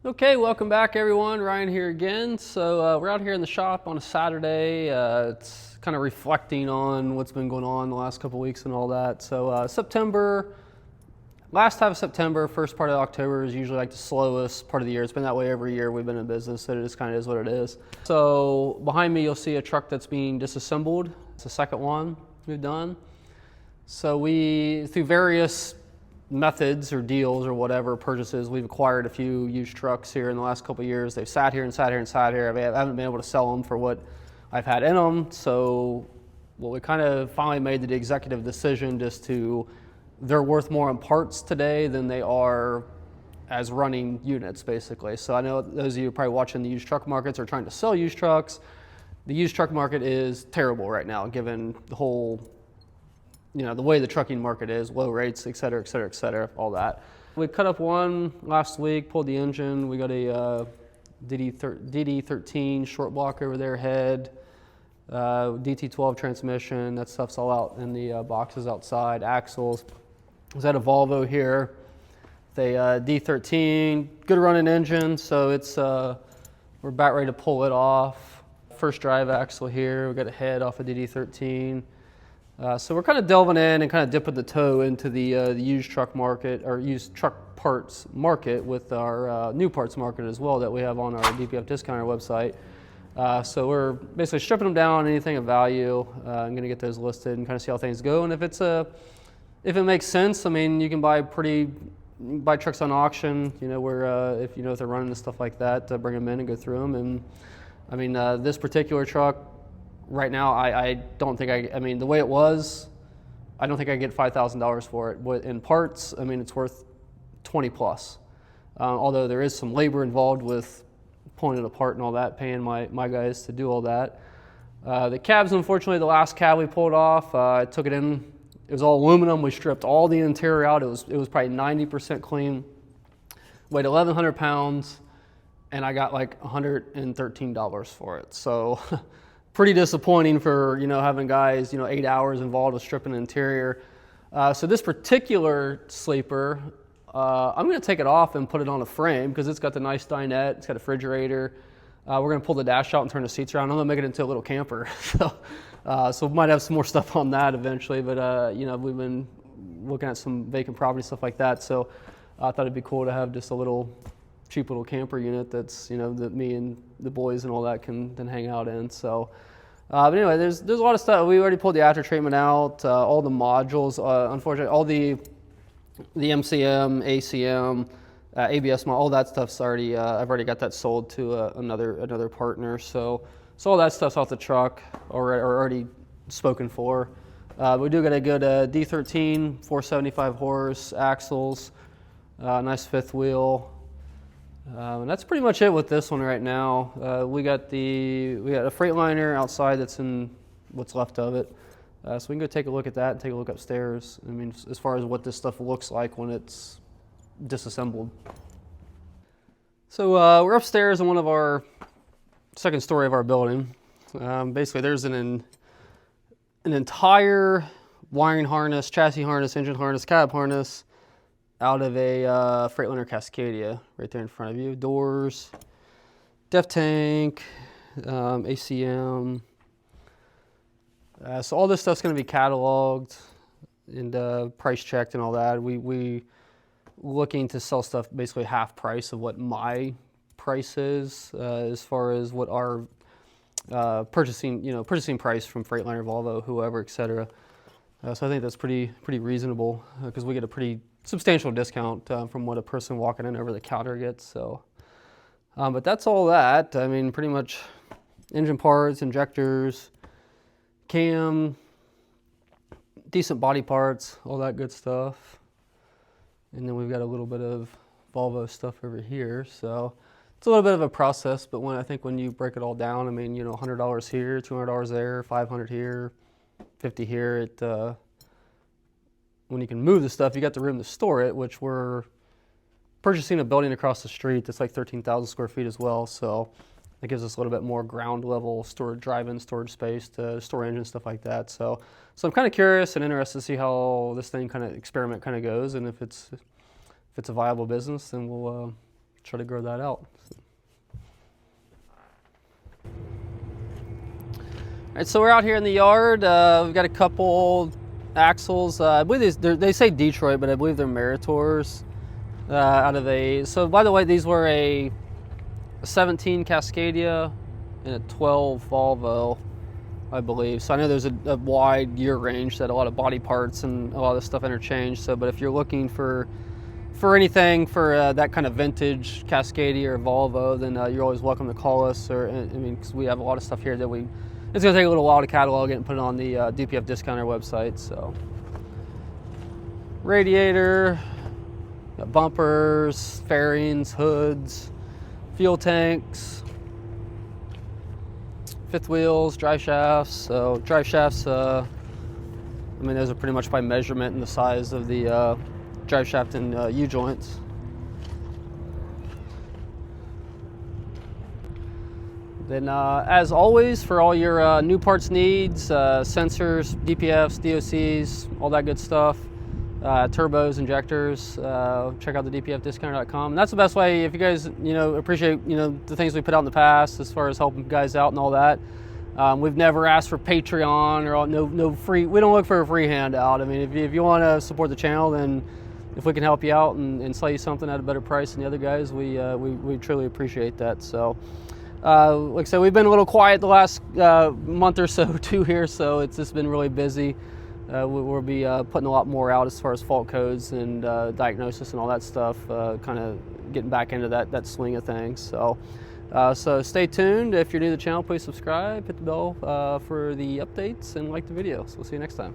Okay, welcome back everyone. Ryan here again. So we're out here in the shop on a Saturday. It's kind of reflecting on what's been going on the last couple weeks and all that. So September, last half of September, first part of October is usually like the slowest part of the year. It's been that way every year we've been in business, so it just kind of is what it is. So behind me you'll see a truck that's being disassembled. It's the second one we've done. So we, through various methods or deals or whatever purchases, we've acquired a few used trucks here in the last couple of years. They've sat here and sat here and sat here. I haven't been able to sell them for what I've had in them. So we kind of finally made the executive decision just to, they're worth more in parts today than they are as running units basically. So I know those of you probably watching the used truck markets are trying to sell used trucks. The used truck market is terrible right now given the whole, the way the trucking market is, low rates, et cetera, et cetera, et cetera, all that. We cut up one last week, pulled the engine. We got a DD13 short block over there, head, DT12 transmission. That stuff's all out in the boxes outside, axles. I was at a Volvo here, the D13, good running engine, so it's we're about ready to pull it off. First drive axle here, we got a head off of DD13. So we're kind of delving in and kind of dipping the toe into the used truck market, or used truck parts market, with our new parts market as well that we have on our DPF discounter website. So we're basically stripping them down, anything of value. I'm going to get those listed and kind of see how things go. And if it makes sense, I mean, you can buy trucks on auction, where if they're running and stuff like that, bring them in and go through them. And I mean, this particular truck, right now, I don't think I mean, the way it was, I don't think I get $5,000 for it. But in parts, I mean, it's worth 20 plus. Although there is some labor involved with pulling it apart and all that, paying my guys to do all that. The cabs, unfortunately, the last cab we pulled off, I took it in, it was all aluminum. We stripped all the interior out. It was probably 90% clean, weighed 1,100 pounds, and I got like $113 for it. So pretty disappointing for having guys 8 hours involved with stripping the interior. So this particular sleeper, I'm going to take it off and put it on a frame because it's got the nice dinette, it's got a refrigerator. We're going to pull the dash out and turn the seats around. I'm going to make it into a little camper. So we might have some more stuff on that eventually, but we've been looking at some vacant property, stuff like that. So I thought it'd be cool to have just a cheap little camper unit that's that me and the boys and all that can then hang out in. So but anyway, there's a lot of stuff. We already pulled the after treatment out, all the modules, unfortunately all the MCM, ACM, ABS, all that stuff's already I've already got that sold to another partner. So all that stuff's off the truck or already spoken for. We do get a good D13 475 horse axles, nice fifth wheel. And that's pretty much it with this one right now. We got a Freightliner outside that's in what's left of it. So we can go take a look at that and take a look upstairs. I mean, as far as what this stuff looks like when it's disassembled. So we're upstairs in one of our second story of our building. Basically, there's an entire wiring harness, chassis harness, engine harness, cab harness out of a Freightliner Cacadia right there in front of you. Doors, def tank, ACM. So all this stuff's going to be cataloged and price checked and all that. We looking to sell stuff basically half price of what my price is as far as what our purchasing price from Freightliner, Volvo, whoever, etc. So I think that's pretty reasonable because we get a pretty substantial discount from what a person walking in over the counter gets. So, but that's all that. I mean, pretty much engine parts, injectors, cam, decent body parts, all that good stuff. And then we've got a little bit of Volvo stuff over here. So it's a little bit of a process, but when you break it all down, I mean, $100 here, $200 there, $500 here, $50 here. When you can move the stuff, you got the room to store it, which we're purchasing a building across the street that's like 13,000 square feet as well. So it gives us a little bit more ground level storage, drive-in storage space to store engines, stuff like that. So I'm kind of curious and interested to see how this thing experiment goes, and if it's a viable business, then we'll try to grow that out. All right, so we're out here in the yard. We've got a couple axles. I believe they say Detroit, but I believe they're Meritors. Out of so by the way, these were a 17 Cacadia and a 12 Volvo, I believe. So I know there's a wide year range that a lot of body parts and a lot of this stuff interchange. So, but if you're looking for anything for that kind of vintage Cacadia or Volvo, then you're always welcome to call us. Or I mean, because we have a lot of stuff here that it's going to take a little while to catalog it and put it on the DPF Discounter website. So, radiator, got bumpers, fairings, hoods, fuel tanks, fifth wheels, drive shafts. So drive shafts, I mean, those are pretty much by measurement and the size of the drive shaft and U-joints. Then as always, for all your new parts needs, sensors, DPFs, DOCs, all that good stuff, turbos, injectors, check out the dpfdiscounter.com. And that's the best way if you guys, appreciate, the things we put out in the past as far as helping guys out and all that. We've never asked for Patreon or no free, we don't look for a free handout. I mean, if you want to support the channel, then if we can help you out and sell you something at a better price than the other guys, we truly appreciate that. So, like I said, we've been a little quiet the last month or so too here, so it's just been really busy. We'll be putting a lot more out as far as fault codes and diagnosis and all that stuff, kind of getting back into that swing of things. So, so stay tuned. If you're new to the channel, please subscribe, hit the bell for the updates, and like the video. So we'll see you next time.